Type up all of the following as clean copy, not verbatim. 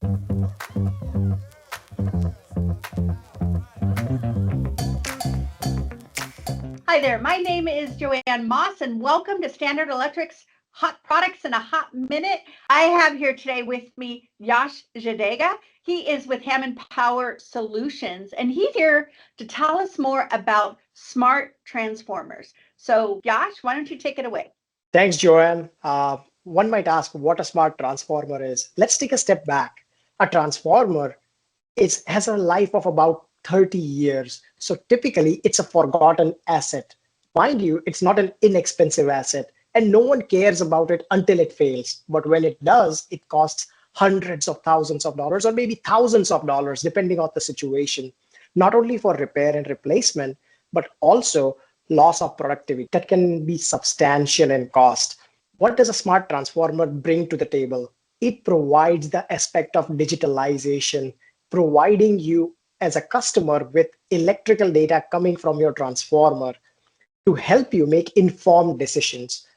Hi there, my name is Joanne Moss, and welcome to Standard Electric's Hot Products in a Hot Minute. I have here today with me Yash Jadeja. He is with Hammond Power Solutions, and he's here to tell us more about smart transformers. So, Yash, why don't you take it away? Thanks, Joanne. One might ask what a smart transformer is. Let's take a step back. A transformer has a life of about 30 years. So typically, it's a forgotten asset. Mind you, it's not an inexpensive asset, and no one cares about it until it fails. But when it does, it costs hundreds of thousands of dollars or maybe thousands of dollars, depending on the situation, not only for repair and replacement, but also loss of productivity that can be substantial in cost. What does a smart transformer bring to the table? It provides the aspect of digitalization, providing you as a customer with electrical data coming from your transformer to help you make informed decisions.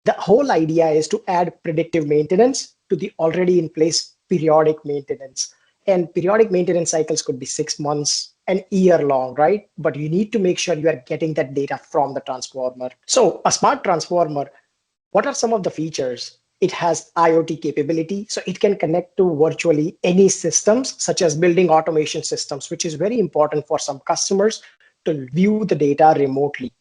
The whole idea is to add predictive maintenance to the already in place periodic maintenance. And periodic maintenance cycles could be 6 months, an year long, right? But you need to make sure you are getting that data from the transformer. So, a smart transformer, what are some of the features? It has IoT capability, so it can connect to virtually any systems, such as building automation systems, which is very important for some customers to view the data remotely.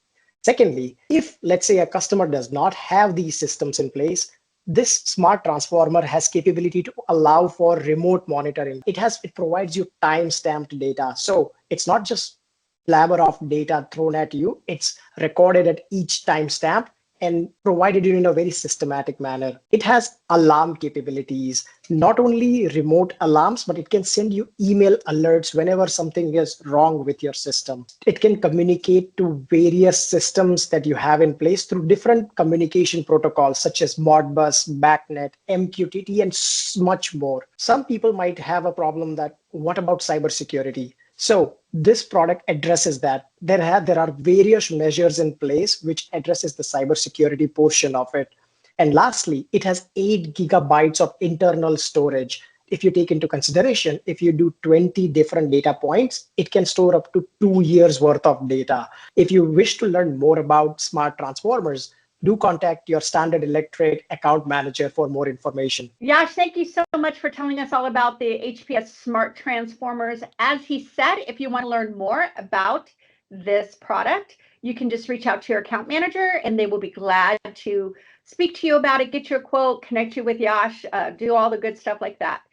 Secondly, if let's say a customer does not have these systems in place, this smart transformer has capability to allow for remote monitoring. It provides you time-stamped data. So it's not just blabber of data thrown at you, it's recorded at each timestamp and provided you in a very systematic manner. It has alarm capabilities, not only remote alarms, but it can send you email alerts whenever something is wrong with your system. It can communicate to various systems that you have in place through different communication protocols, such as Modbus, BACnet, MQTT, and much more. Some people might have a problem that, what about cybersecurity? So this product addresses that. There are various measures in place which addresses the cybersecurity portion of it. And lastly, it has 8 gigabytes of internal storage. If you take into consideration, if you do 20 different data points, it can store up to 2 years worth of data. If you wish to learn more about smart transformers, do contact your Standard Electric account manager for more information. Yash, thank you so much for telling us all about the HPS Smart Transformers. As he said, if you want to learn more about this product, you can just reach out to your account manager and they will be glad to speak to you about it, get you a quote, connect you with Yash, do all the good stuff like that.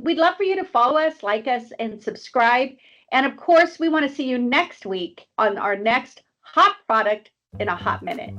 We'd love for you to follow us, like us, and subscribe. And of course, we want to see you next week on our next hot product in a hot minute.